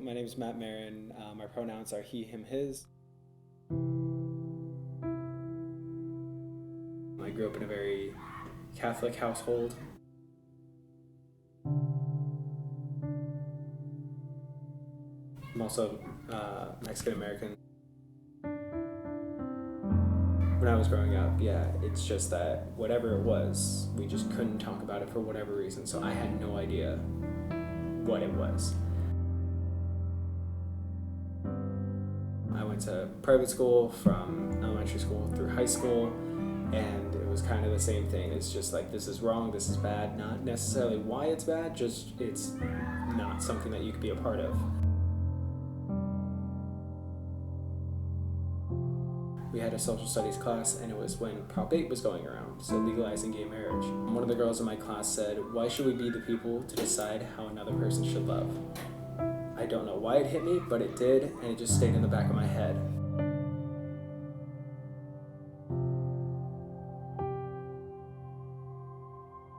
My name is Matt Marin. My pronouns are he, him, his. I grew up in a very Catholic household. I'm also Mexican American. When I was growing up, it's just that whatever it was, we just couldn't talk about it for whatever reason, so I had no idea what it was. I went to private school from elementary school through high school, and it was kind of the same thing. It's just like, this is wrong, this is bad, not necessarily why it's bad, just it's not something that you could be a part of. We had a social studies class, and it was when Prop 8 was going around, so legalizing gay marriage. One of the girls in my class said, "Why should we be the people to decide how another person should love?" I don't know why it hit me, but it did, and it just stayed in the back of my head.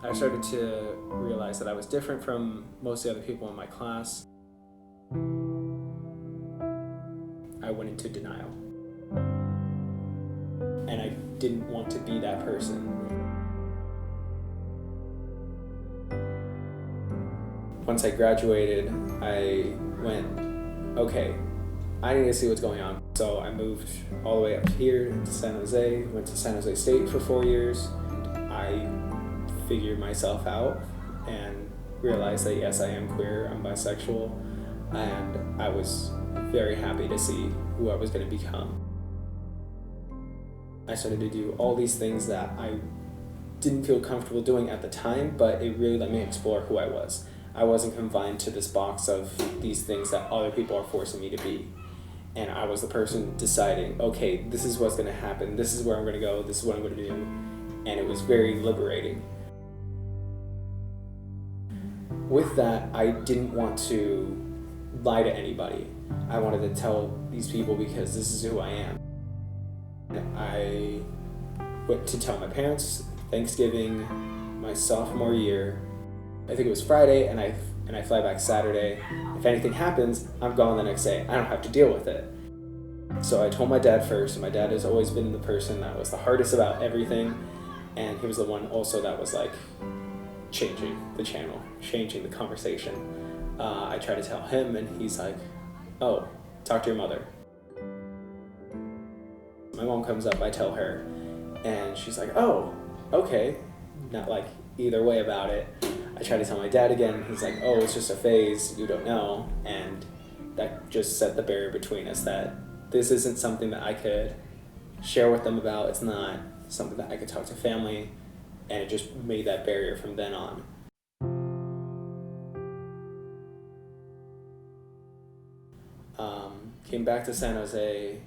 I started to realize that I was different from most of the other people in my class. I went into denial. And I didn't want to be that person. Once I graduated, I went, okay, I need to see what's going on. So I moved all the way up here to San Jose, went to San Jose State for 4 years. I figured myself out and realized that yes, I am queer, I'm bisexual, and I was very happy to see who I was going to become. I started to do all these things that I didn't feel comfortable doing at the time, but it really let me explore who I was. I wasn't confined to this box of these things that other people are forcing me to be. And I was the person deciding, okay, this is what's going to happen, this is where I'm going to go, this is what I'm going to do. And it was very liberating. With that, I didn't want to lie to anybody. I wanted to tell these people because this is who I am. I went to tell my parents Thanksgiving, my sophomore year. I think it was Friday, and I fly back Saturday. If anything happens, I'm gone the next day. I don't have to deal with it. So I told my dad first, and my dad has always been the person that was the hardest about everything, and he was the one also that was like changing the channel, changing the conversation. I tried to tell him, and he's like, "Oh, talk to your mother." My mom comes up, I tell her, and she's like, "Oh, okay." Not like either way about it. I try to tell my dad again, he's like, "Oh, it's just a phase, you don't know." And that just set the barrier between us, that this isn't something that I could share with them about, it's not something that I could talk to family, and it just made that barrier from then on. Came back to San Jose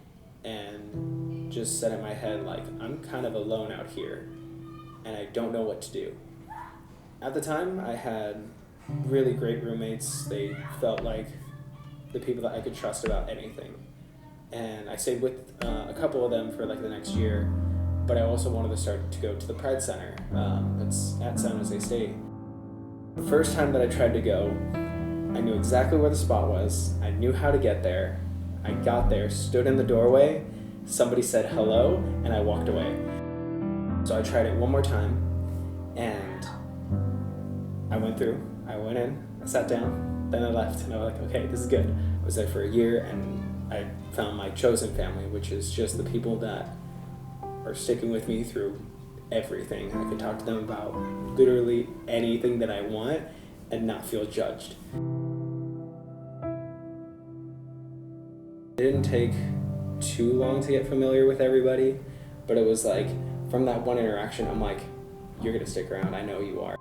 and just said in my head, like, I'm kind of alone out here and I don't know what to do. At the time, I had really great roommates. They felt like the people that I could trust about anything. And I stayed with a couple of them for like the next year, but I also wanted to start to go to the Pride Center. It's at San Jose State. The first time that I tried to go, I knew exactly where the spot was. I knew how to get there. I got there, stood in the doorway, somebody said hello, and I walked away. So I tried it one more time, and I went through, I went in, I sat down, then I left, and I was like, okay, this is good. I was there for a year, and I found my chosen family, which is just the people that are sticking with me through everything. I can talk to them about literally anything that I want and not feel judged. It didn't take too long to get familiar with everybody, but it was like, from that one interaction, I'm like, you're gonna stick around, I know you are.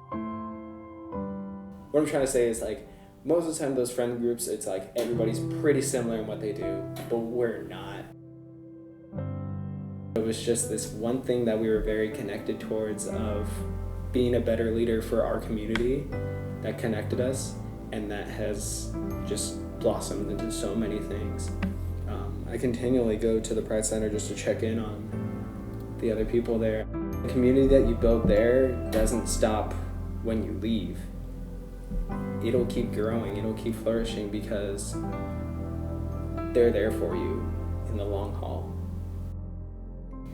What I'm trying to say is, like, most of the time those friend groups, it's like everybody's pretty similar in what they do, but we're not. It was just this one thing that we were very connected towards, of being a better leader for our community, that connected us, and that has just blossomed into so many things. I continually go to the Pride Center just to check in on the other people there. The community that you build there doesn't stop when you leave. it'll keep growing, it'll keep flourishing because they're there for you in the long haul.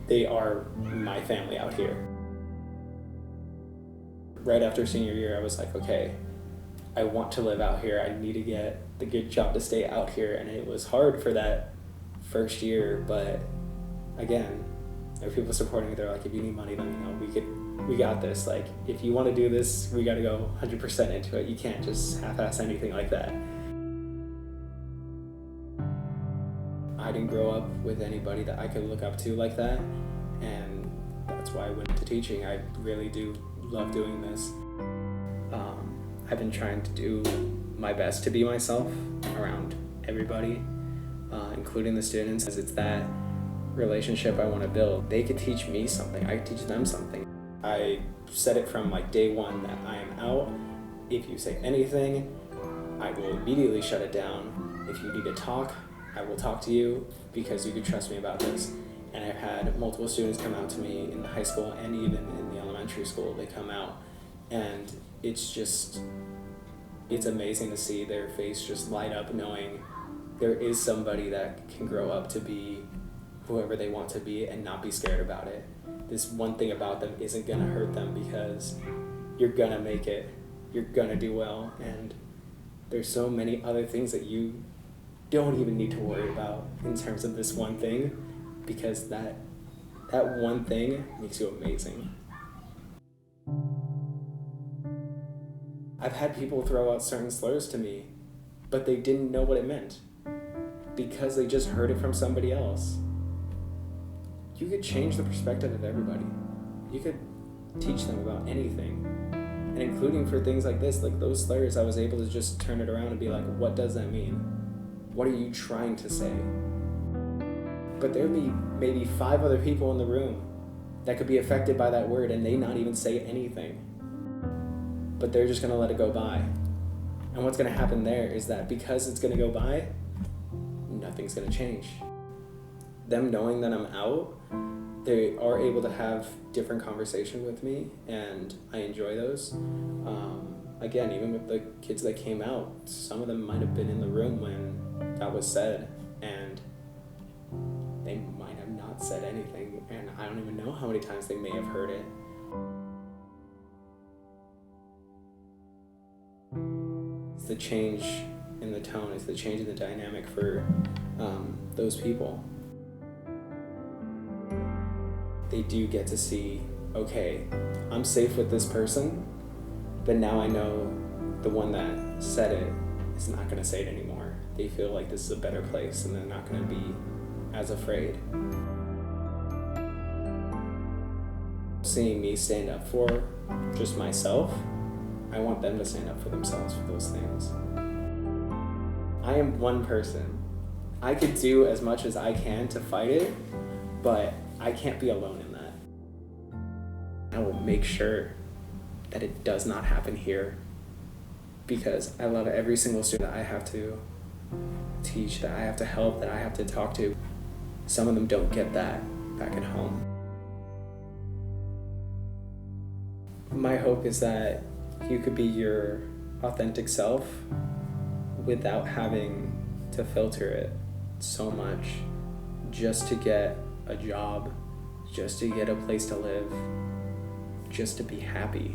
They are my family out here. Right after senior year, I was like, okay, I want to live out here. I need to get the good job to stay out here. And it was hard for that first year, but again, there were people supporting me. They're like, if you need money, let me know. We got this. Like, if you want to do this, we got to go 100% into it. You can't just half-ass anything like that. I didn't grow up with anybody that I could look up to like that, and that's why I went into teaching. I really do love doing this. I've been trying to do my best to be myself around everybody, including the students, as it's that relationship I want to build. They could teach me something, I could teach them something. I said it from like day one that I am out. If you say anything, I will immediately shut it down. If you need to talk, I will talk to you because you can trust me about this. And I've had multiple students come out to me in the high school and even in the elementary school. They come out and it's amazing to see their face just light up knowing there is somebody that can grow up to be whoever they want to be and not be scared about it. This one thing about them isn't gonna hurt them because you're gonna make it, you're gonna do well, and there's so many other things that you don't even need to worry about in terms of this one thing, because that one thing makes you amazing. I've had people throw out certain slurs to me, but they didn't know what it meant because they just heard it from somebody else. You could change the perspective of everybody. You could teach them about anything, and including for things like this, like those slurs, I was able to just turn it around and be like, what does that mean? What are you trying to say? But there'd be maybe 5 other people in the room that could be affected by that word and they not even say anything. But they're just gonna let it go by. And what's gonna happen there is that because it's gonna go by, nothing's gonna change. Them knowing that I'm out, they are able to have different conversation with me, and I enjoy those. Again, even with the kids that came out, some of them might have been in the room when that was said, and they might have not said anything, and I don't even know how many times they may have heard it. It's the change in the tone, it's the change in the dynamic for those people. They do get to see, okay, I'm safe with this person, but now I know the one that said it is not going to say it anymore. They feel like this is a better place and they're not going to be as afraid. Seeing me stand up for just myself, I want them to stand up for themselves for those things. I am one person. I could do as much as I can to fight it, but I can't be alone in that. I will make sure that it does not happen here because I love every single student that I have to teach, that I have to help, that I have to talk to. Some of them don't get that back at home. My hope is that you could be your authentic self without having to filter it so much just to get a job, just to get a place to live, just to be happy.